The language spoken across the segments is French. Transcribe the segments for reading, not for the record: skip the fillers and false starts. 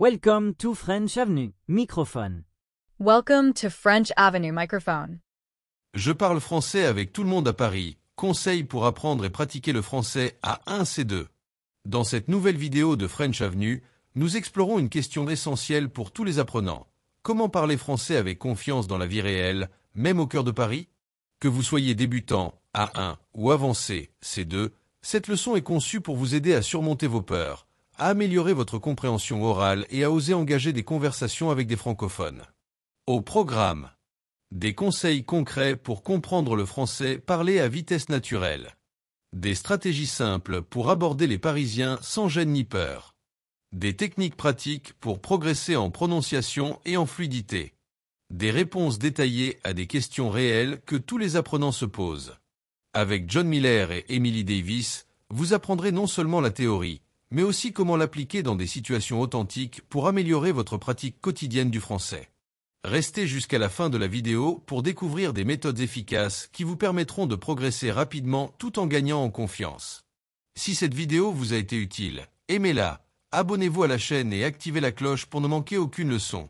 Welcome to French Avenue, microphone. Welcome to French Avenue microphone. Je parle français avec tout le monde à Paris. Conseils pour apprendre et pratiquer le français A1 C2. Dans cette nouvelle vidéo de French Avenue, nous explorons une question essentielle pour tous les apprenants. Comment parler français avec confiance dans la vie réelle, même au cœur de Paris? Que vous soyez débutant, A1 ou avancé, C2, cette leçon est conçue pour vous aider à surmonter vos peurs, à améliorer votre compréhension orale et à oser engager des conversations avec des francophones. Au programme, des conseils concrets pour comprendre le français parlé à vitesse naturelle. Des stratégies simples pour aborder les Parisiens sans gêne ni peur. Des techniques pratiques pour progresser en prononciation et en fluidité. Des réponses détaillées à des questions réelles que tous les apprenants se posent. Avec John Miller et Emily Davis, vous apprendrez non seulement la théorie, mais aussi comment l'appliquer dans des situations authentiques pour améliorer votre pratique quotidienne du français. Restez jusqu'à la fin de la vidéo pour découvrir des méthodes efficaces qui vous permettront de progresser rapidement tout en gagnant en confiance. Si cette vidéo vous a été utile, aimez-la, abonnez-vous à la chaîne et activez la cloche pour ne manquer aucune leçon.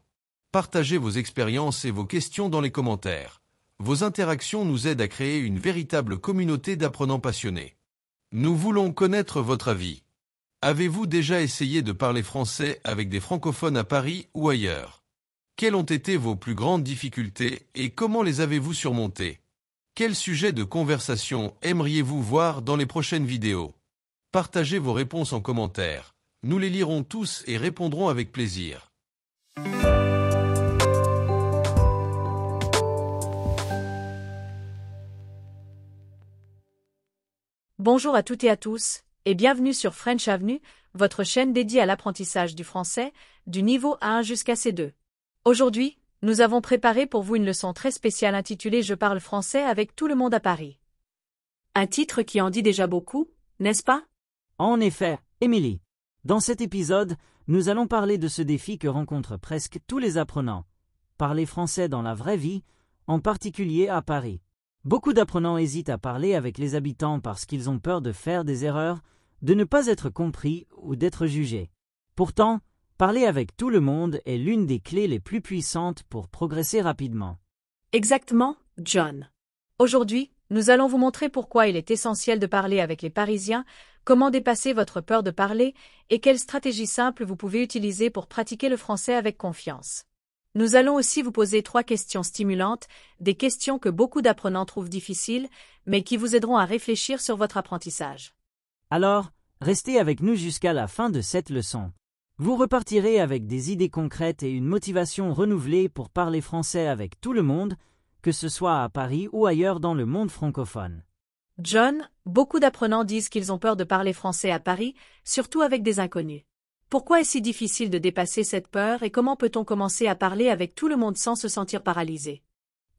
Partagez vos expériences et vos questions dans les commentaires. Vos interactions nous aident à créer une véritable communauté d'apprenants passionnés. Nous voulons connaître votre avis. Avez-vous déjà essayé de parler français avec des francophones à Paris ou ailleurs? Quelles ont été vos plus grandes difficultés et comment les avez-vous surmontées? Quels sujets de conversation aimeriez-vous voir dans les prochaines vidéos? Partagez vos réponses en commentaire. Nous les lirons tous et répondrons avec plaisir. Bonjour à toutes et à tous, et bienvenue sur French Avenue, votre chaîne dédiée à l'apprentissage du français, du niveau A1 jusqu'à C2. Aujourd'hui, nous avons préparé pour vous une leçon très spéciale intitulée « Je parle français avec tout le monde à Paris ». Un titre qui en dit déjà beaucoup, n'est-ce pas? En effet, Emily. Dans cet épisode, nous allons parler de ce défi que rencontrent presque tous les apprenants. Parler français dans la vraie vie, en particulier à Paris. Beaucoup d'apprenants hésitent à parler avec les habitants parce qu'ils ont peur de faire des erreurs, de ne pas être compris ou d'être jugés. Pourtant, parler avec tout le monde est l'une des clés les plus puissantes pour progresser rapidement. Exactement, John. Aujourd'hui, nous allons vous montrer pourquoi il est essentiel de parler avec les Parisiens, comment dépasser votre peur de parler et quelles stratégies simples vous pouvez utiliser pour pratiquer le français avec confiance. Nous allons aussi vous poser 3 questions stimulantes, des questions que beaucoup d'apprenants trouvent difficiles, mais qui vous aideront à réfléchir sur votre apprentissage. Alors, restez avec nous jusqu'à la fin de cette leçon. Vous repartirez avec des idées concrètes et une motivation renouvelée pour parler français avec tout le monde, que ce soit à Paris ou ailleurs dans le monde francophone. John, beaucoup d'apprenants disent qu'ils ont peur de parler français à Paris, surtout avec des inconnus. Pourquoi est-ce si difficile de dépasser cette peur et comment peut-on commencer à parler avec tout le monde sans se sentir paralysé?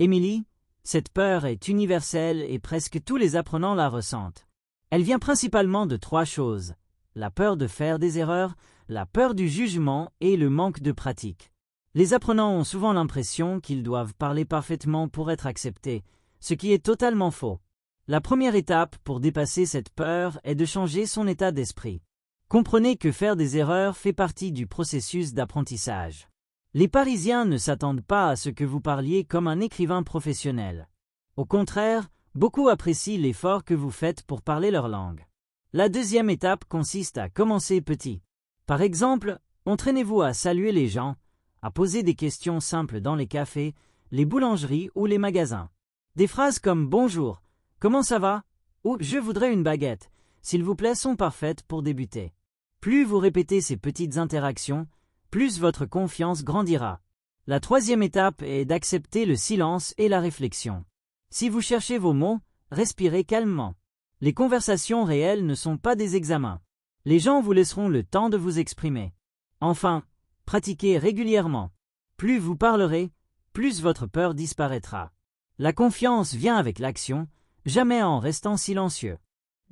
Emily, cette peur est universelle et presque tous les apprenants la ressentent. Elle vient principalement de 3 choses. La peur de faire des erreurs, la peur du jugement et le manque de pratique. Les apprenants ont souvent l'impression qu'ils doivent parler parfaitement pour être acceptés, ce qui est totalement faux. La première étape pour dépasser cette peur est de changer son état d'esprit. Comprenez que faire des erreurs fait partie du processus d'apprentissage. Les Parisiens ne s'attendent pas à ce que vous parliez comme un écrivain professionnel. Au contraire, beaucoup apprécient l'effort que vous faites pour parler leur langue. La deuxième étape consiste à commencer petit. Par exemple, entraînez-vous à saluer les gens, à poser des questions simples dans les cafés, les boulangeries ou les magasins. Des phrases comme « Bonjour »,« Comment ça va ?» ou « Je voudrais une baguette », s'il vous plaît, sont parfaites pour débuter. Plus vous répétez ces petites interactions, plus votre confiance grandira. La troisième étape est d'accepter le silence et la réflexion. Si vous cherchez vos mots, respirez calmement. Les conversations réelles ne sont pas des examens. Les gens vous laisseront le temps de vous exprimer. Enfin, pratiquez régulièrement. Plus vous parlerez, plus votre peur disparaîtra. La confiance vient avec l'action, jamais en restant silencieux.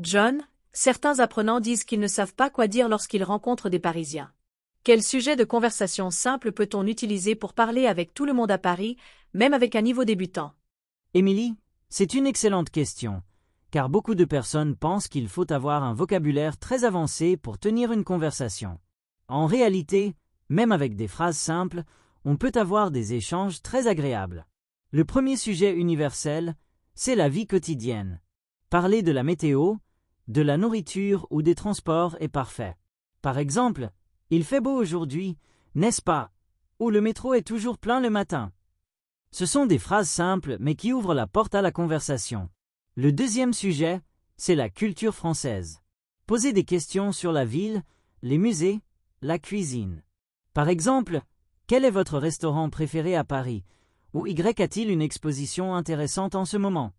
John, certains apprenants disent qu'ils ne savent pas quoi dire lorsqu'ils rencontrent des Parisiens. Quel sujet de conversation simple peut-on utiliser pour parler avec tout le monde à Paris, même avec un niveau débutant? Emily, c'est une excellente question, car beaucoup de personnes pensent qu'il faut avoir un vocabulaire très avancé pour tenir une conversation. En réalité, Même avec des phrases simples, on peut avoir des échanges très agréables. Le premier sujet universel, c'est la vie quotidienne. Parler de la météo, de la nourriture ou des transports est parfait. Par exemple, il fait beau aujourd'hui, n'est-ce pas? Ou le métro est toujours plein le matin. Ce sont des phrases simples mais qui ouvrent la porte à la conversation. Le deuxième sujet, c'est la culture française. Posez des questions sur la ville, les musées, la cuisine. Par exemple, quel est votre restaurant préféré à Paris? Ou a-t-il une exposition intéressante en ce moment?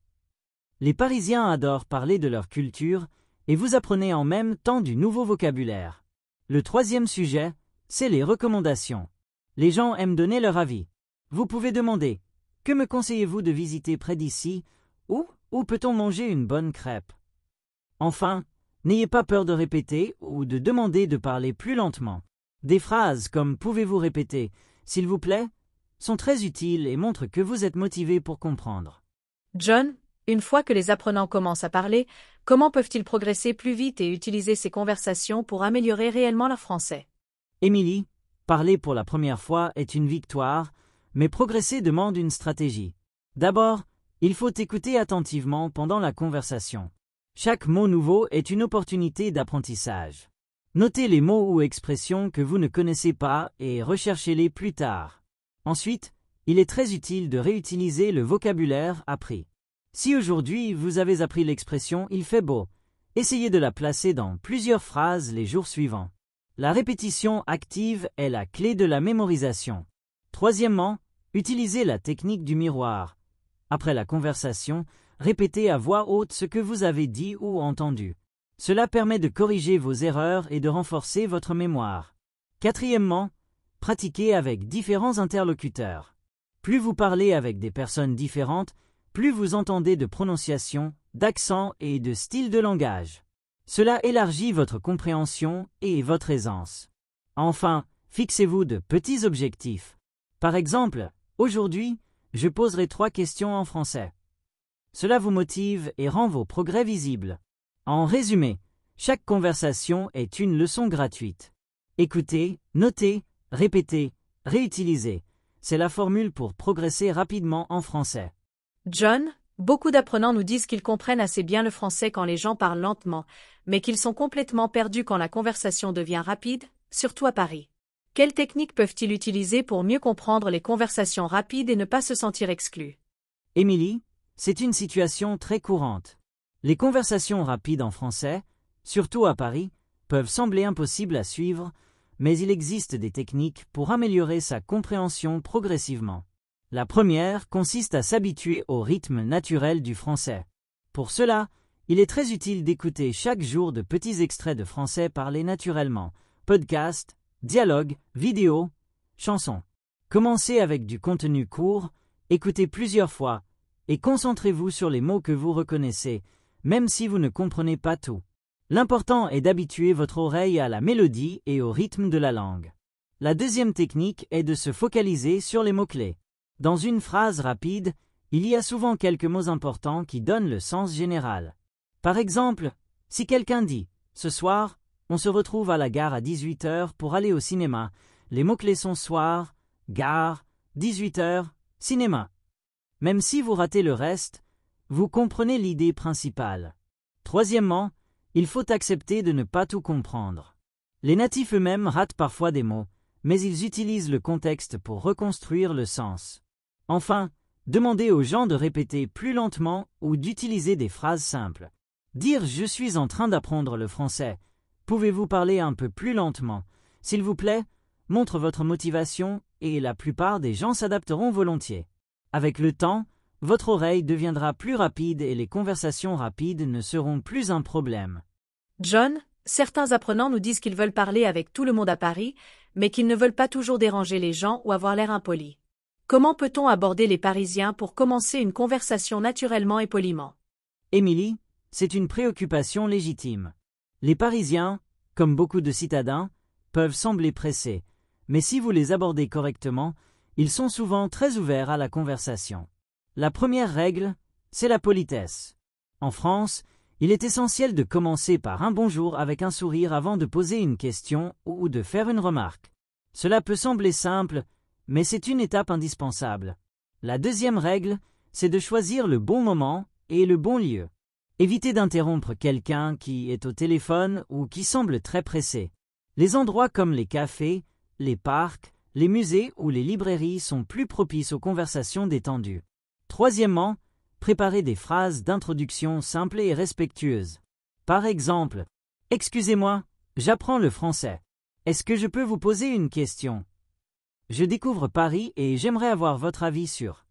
Les Parisiens adorent parler de leur culture et vous apprenez en même temps du nouveau vocabulaire. Le troisième sujet, c'est les recommandations. Les gens aiment donner leur avis. Vous pouvez demander « Que me conseillez-vous de visiter près d'ici » ou « Où peut-on manger une bonne crêpe ?» Enfin, n'ayez pas peur de répéter ou de demander de parler plus lentement. Des phrases comme « Pouvez-vous répéter » « S'il vous plaît » sont très utiles et montrent que vous êtes motivé pour comprendre. John, une fois que les apprenants commencent à parler, comment peuvent-ils progresser plus vite et utiliser ces conversations pour améliorer réellement leur français? Émilie, parler pour la première fois est une victoire, mais progresser demande une stratégie. D'abord, il faut écouter attentivement pendant la conversation. Chaque mot nouveau est une opportunité d'apprentissage. Notez les mots ou expressions que vous ne connaissez pas et recherchez-les plus tard. Ensuite, il est très utile de réutiliser le vocabulaire appris. Si aujourd'hui vous avez appris l'expression « il fait beau », essayez de la placer dans plusieurs phrases les jours suivants. La répétition active est la clé de la mémorisation. Troisièmement, utilisez la technique du miroir. Après la conversation, répétez à voix haute ce que vous avez dit ou entendu. Cela permet de corriger vos erreurs et de renforcer votre mémoire. Quatrièmement, pratiquez avec différents interlocuteurs. Plus vous parlez avec des personnes différentes, plus vous entendez de prononciation, d'accent et de style de langage. Cela élargit votre compréhension et votre aisance. Enfin, fixez-vous de petits objectifs. Par exemple, aujourd'hui, je poserai 3 questions en français. Cela vous motive et rend vos progrès visibles. En résumé, chaque conversation est une leçon gratuite. Écoutez, notez, répétez, réutilisez. C'est la formule pour progresser rapidement en français. John, beaucoup d'apprenants nous disent qu'ils comprennent assez bien le français quand les gens parlent lentement, mais qu'ils sont complètement perdus quand la conversation devient rapide, surtout à Paris. Quelles techniques peuvent-ils utiliser pour mieux comprendre les conversations rapides et ne pas se sentir exclus? Émilie, c'est une situation très courante. Les conversations rapides en français, surtout à Paris, peuvent sembler impossibles à suivre, mais il existe des techniques pour améliorer sa compréhension progressivement. La première consiste à s'habituer au rythme naturel du français. Pour cela, il est très utile d'écouter chaque jour de petits extraits de français parlés naturellement, podcasts, dialogues, vidéos, chansons. Commencez avec du contenu court, écoutez plusieurs fois, et concentrez-vous sur les mots que vous reconnaissez, même si vous ne comprenez pas tout. L'important est d'habituer votre oreille à la mélodie et au rythme de la langue. La deuxième technique est de se focaliser sur les mots-clés. Dans une phrase rapide, il y a souvent quelques mots importants qui donnent le sens général. Par exemple, si quelqu'un dit « Ce soir, on se retrouve à la gare à 18h pour aller au cinéma », les mots-clés sont soir, gare, 18h, cinéma. Même si vous ratez le reste, vous comprenez l'idée principale. Troisièmement, il faut accepter de ne pas tout comprendre. Les natifs eux-mêmes ratent parfois des mots, mais ils utilisent le contexte pour reconstruire le sens. Enfin, demandez aux gens de répéter plus lentement ou d'utiliser des phrases simples. Dire « Je suis en train d'apprendre le français ». Pouvez-vous parler un peu plus lentement, s'il vous plaît, montre votre motivation et la plupart des gens s'adapteront volontiers. Avec le temps, votre oreille deviendra plus rapide et les conversations rapides ne seront plus un problème. John, certains apprenants nous disent qu'ils veulent parler avec tout le monde à Paris, mais qu'ils ne veulent pas toujours déranger les gens ou avoir l'air impoli. Comment peut-on aborder les Parisiens pour commencer une conversation naturellement et poliment? Émilie, c'est une préoccupation légitime. Les Parisiens, comme beaucoup de citadins, peuvent sembler pressés, mais si vous les abordez correctement, ils sont souvent très ouverts à la conversation. La première règle, c'est la politesse. En France, il est essentiel de commencer par un bonjour avec un sourire avant de poser une question ou de faire une remarque. Cela peut sembler simple, mais c'est une étape indispensable. La deuxième règle, c'est de choisir le bon moment et le bon lieu. Évitez d'interrompre quelqu'un qui est au téléphone ou qui semble très pressé. Les endroits comme les cafés, les parcs, les musées ou les librairies sont plus propices aux conversations détendues. Troisièmement, préparez des phrases d'introduction simples et respectueuses. Par exemple, « Excusez-moi, j'apprends le français. Est-ce que je peux vous poser une question? Je découvre Paris et j'aimerais avoir votre avis sur. »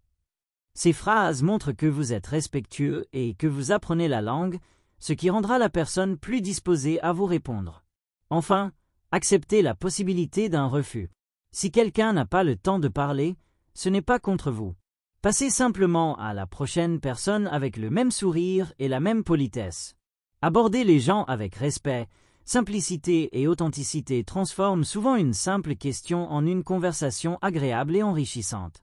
Ces phrases montrent que vous êtes respectueux et que vous apprenez la langue, ce qui rendra la personne plus disposée à vous répondre. Enfin, acceptez la possibilité d'un refus. Si quelqu'un n'a pas le temps de parler, ce n'est pas contre vous. Passez simplement à la prochaine personne avec le même sourire et la même politesse. Aborder les gens avec respect, simplicité et authenticité transforment souvent une simple question en une conversation agréable et enrichissante.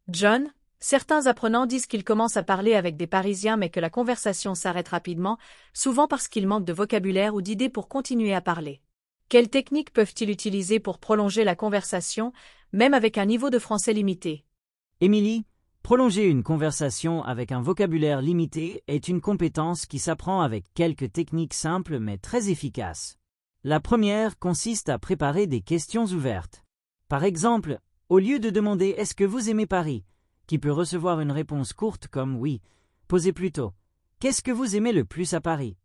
John, certains apprenants disent qu'ils commencent à parler avec des Parisiens mais que la conversation s'arrête rapidement, souvent parce qu'ils manquent de vocabulaire ou d'idées pour continuer à parler. Quelles techniques peuvent-ils utiliser pour prolonger la conversation, même avec un niveau de français limité? Émilie, prolonger une conversation avec un vocabulaire limité est une compétence qui s'apprend avec quelques techniques simples mais très efficaces. La première consiste à préparer des questions ouvertes. Par exemple, au lieu de demander « Est-ce que vous aimez Paris ?», qui peut recevoir une réponse courte comme « Oui », posez plutôt « Qu'est-ce que vous aimez le plus à Paris ?»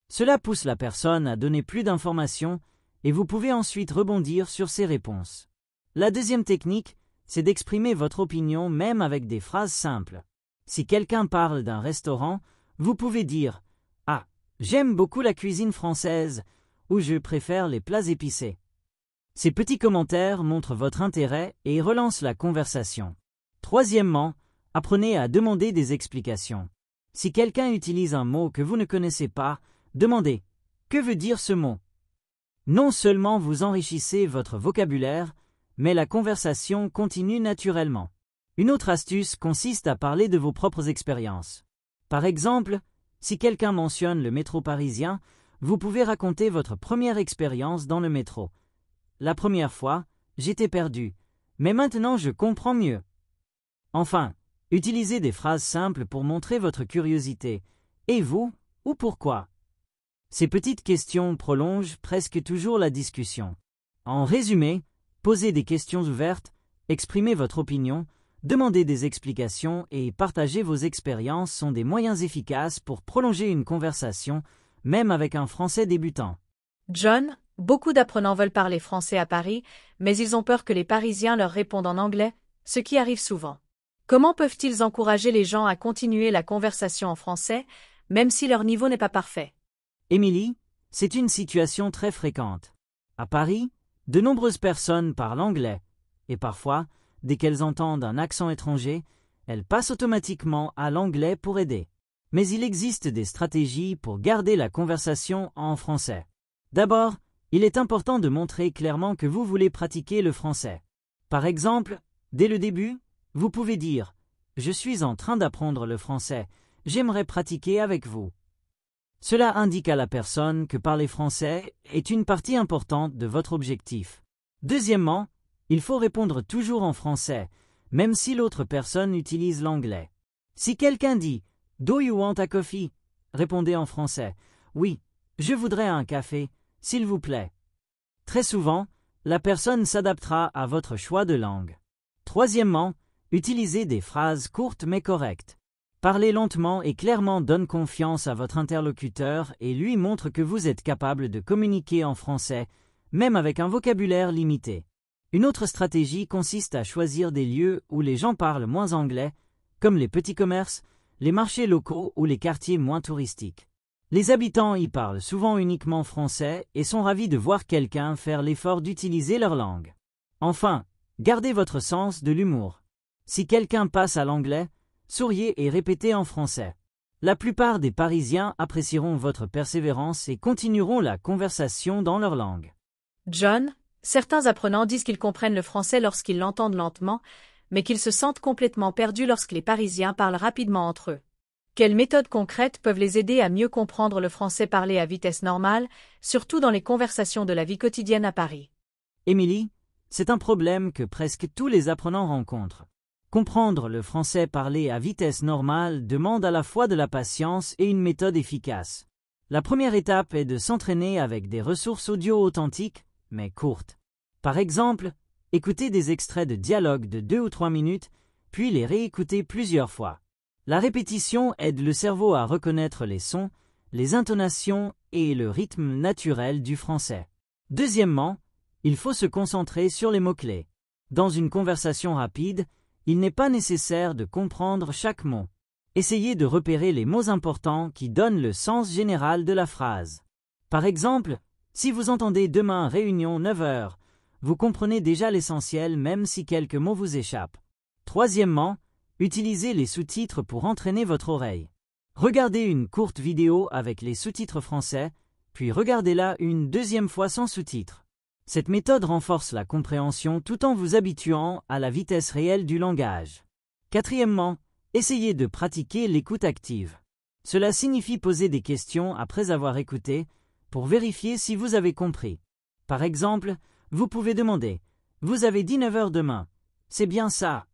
Cela pousse la personne à donner plus d'informations et vous pouvez ensuite rebondir sur ses réponses. La deuxième technique, c'est d'exprimer votre opinion même avec des phrases simples. Si quelqu'un parle d'un restaurant, vous pouvez dire « Ah, j'aime beaucoup la cuisine française » ou « Je préfère les plats épicés ». Ces petits commentaires montrent votre intérêt et relancent la conversation. Troisièmement, apprenez à demander des explications. Si quelqu'un utilise un mot que vous ne connaissez pas, demandez « Que veut dire ce mot ?» Non seulement vous enrichissez votre vocabulaire, mais la conversation continue naturellement. Une autre astuce consiste à parler de vos propres expériences. Par exemple, si quelqu'un mentionne le métro parisien, vous pouvez raconter votre première expérience dans le métro. La première fois, j'étais perdu, mais maintenant je comprends mieux. Enfin, utilisez des phrases simples pour montrer votre curiosité. Et vous, ou pourquoi? Ces petites questions prolongent presque toujours la discussion. En résumé, posez des questions ouvertes, exprimez votre opinion, demandez des explications et partagez vos expériences sont des moyens efficaces pour prolonger une conversation, même avec un français débutant. John, beaucoup d'apprenants veulent parler français à Paris, mais ils ont peur que les Parisiens leur répondent en anglais, ce qui arrive souvent. Comment peuvent-ils encourager les gens à continuer la conversation en français, même si leur niveau n'est pas parfait? Émilie, c'est une situation très fréquente. À Paris, de nombreuses personnes parlent anglais, et parfois, dès qu'elles entendent un accent étranger, elles passent automatiquement à l'anglais pour aider. Mais il existe des stratégies pour garder la conversation en français. D'abord, il est important de montrer clairement que vous voulez pratiquer le français. Par exemple, dès le début, vous pouvez dire « Je suis en train d'apprendre le français, j'aimerais pratiquer avec vous ». Cela indique à la personne que parler français est une partie importante de votre objectif. Deuxièmement, il faut répondre toujours en français, même si l'autre personne utilise l'anglais. Si quelqu'un dit « Do you want a coffee ?» répondez en français « Oui, je voudrais un café, s'il vous plaît ». Très souvent, la personne s'adaptera à votre choix de langue. Troisièmement, utilisez des phrases courtes mais correctes. Parler lentement et clairement donne confiance à votre interlocuteur et lui montre que vous êtes capable de communiquer en français, même avec un vocabulaire limité. Une autre stratégie consiste à choisir des lieux où les gens parlent moins anglais, comme les petits commerces, les marchés locaux ou les quartiers moins touristiques. Les habitants y parlent souvent uniquement français et sont ravis de voir quelqu'un faire l'effort d'utiliser leur langue. Enfin, gardez votre sens de l'humour. Si quelqu'un passe à l'anglais, souriez et répétez en français. La plupart des Parisiens apprécieront votre persévérance et continueront la conversation dans leur langue. John, certains apprenants disent qu'ils comprennent le français lorsqu'ils l'entendent lentement, mais qu'ils se sentent complètement perdus lorsque les Parisiens parlent rapidement entre eux. Quelles méthodes concrètes peuvent les aider à mieux comprendre le français parlé à vitesse normale, surtout dans les conversations de la vie quotidienne à Paris? Émilie, C'est un problème que presque tous les apprenants rencontrent. Comprendre le français parlé à vitesse normale demande à la fois de la patience et une méthode efficace. La première étape est de s'entraîner avec des ressources audio authentiques, mais courtes. Par exemple, écoutez des extraits de dialogues de 2 ou 3 minutes, puis les réécouter plusieurs fois. La répétition aide le cerveau à reconnaître les sons, les intonations et le rythme naturel du français. Deuxièmement, il faut se concentrer sur les mots-clés. Dans une conversation rapide, il n'est pas nécessaire de comprendre chaque mot. Essayez de repérer les mots importants qui donnent le sens général de la phrase. Par exemple, si vous entendez demain réunion 9h, vous comprenez déjà l'essentiel même si quelques mots vous échappent. Troisièmement, utilisez les sous-titres pour entraîner votre oreille. Regardez une courte vidéo avec les sous-titres français, puis regardez-la une deuxième fois sans sous-titres. Cette méthode renforce la compréhension tout en vous habituant à la vitesse réelle du langage. Quatrièmement, essayez de pratiquer l'écoute active. Cela signifie poser des questions après avoir écouté, pour vérifier si vous avez compris. Par exemple, vous pouvez demander « Vous avez dit 9h demain, c'est bien ça ?»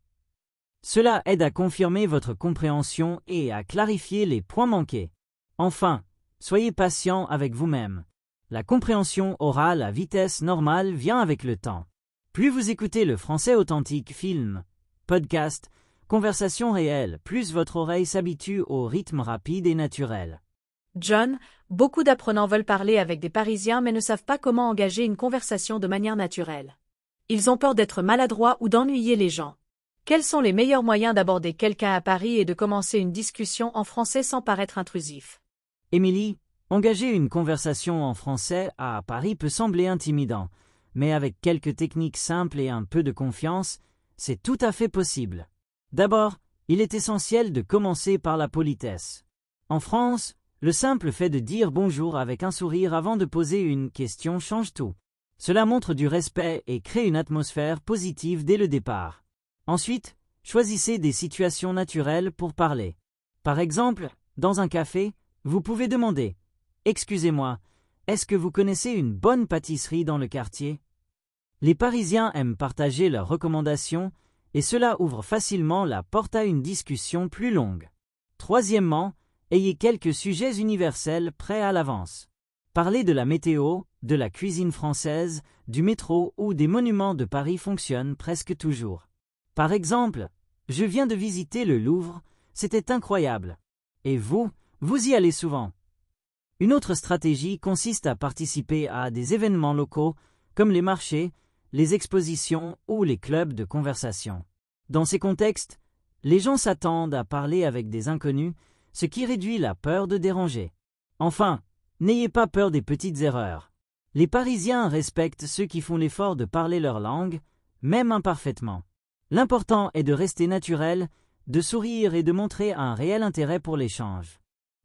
Cela aide à confirmer votre compréhension et à clarifier les points manqués. Enfin, soyez patient avec vous-même. La compréhension orale à vitesse normale vient avec le temps. Plus vous écoutez le français authentique, film, podcast, conversation réelle, plus votre oreille s'habitue au rythme rapide et naturel. John, beaucoup d'apprenants veulent parler avec des Parisiens mais ne savent pas comment engager une conversation de manière naturelle. Ils ont peur d'être maladroits ou d'ennuyer les gens. Quels sont les meilleurs moyens d'aborder quelqu'un à Paris et de commencer une discussion en français sans paraître intrusif? Émilie, engager une conversation en français à Paris peut sembler intimidant, mais avec quelques techniques simples et un peu de confiance, c'est tout à fait possible. D'abord, il est essentiel de commencer par la politesse. En France, le simple fait de dire bonjour avec un sourire avant de poser une question change tout. Cela montre du respect et crée une atmosphère positive dès le départ. Ensuite, choisissez des situations naturelles pour parler. Par exemple, dans un café, vous pouvez demander « Excusez-moi, est-ce que vous connaissez une bonne pâtisserie dans le quartier ?» Les Parisiens aiment partager leurs recommandations et cela ouvre facilement la porte à une discussion plus longue. Troisièmement, ayez quelques sujets universels prêts à l'avance. Parler de la météo, de la cuisine française, du métro ou des monuments de Paris fonctionne presque toujours. Par exemple, « Je viens de visiter le Louvre, c'était incroyable. Et vous y allez souvent ?» Une autre stratégie consiste à participer à des événements locaux comme les marchés, les expositions ou les clubs de conversation. Dans ces contextes, les gens s'attendent à parler avec des inconnus, ce qui réduit la peur de déranger. Enfin, n'ayez pas peur des petites erreurs. Les Parisiens respectent ceux qui font l'effort de parler leur langue, même imparfaitement. L'important est de rester naturel, de sourire et de montrer un réel intérêt pour l'échange.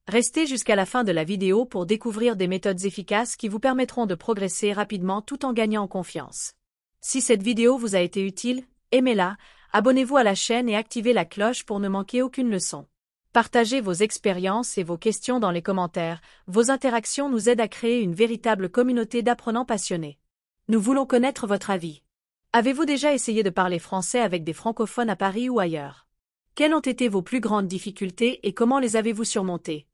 Restez jusqu'à la fin de la vidéo pour découvrir des méthodes efficaces qui vous permettront de progresser rapidement tout en gagnant en confiance. Si cette vidéo vous a été utile, aimez-la, abonnez-vous à la chaîne et activez la cloche pour ne manquer aucune leçon. Partagez vos expériences et vos questions dans les commentaires, vos interactions nous aident à créer une véritable communauté d'apprenants passionnés. Nous voulons connaître votre avis. Avez-vous déjà essayé de parler français avec des francophones à Paris ou ailleurs? Quelles ont été vos plus grandes difficultés et comment les avez-vous surmontées?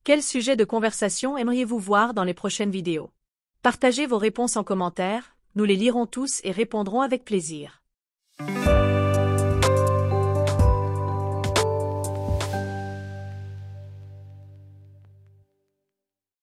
Quel sujet de conversation aimeriez-vous voir dans les prochaines vidéos? Partagez vos réponses en commentaire, nous les lirons tous et répondrons avec plaisir.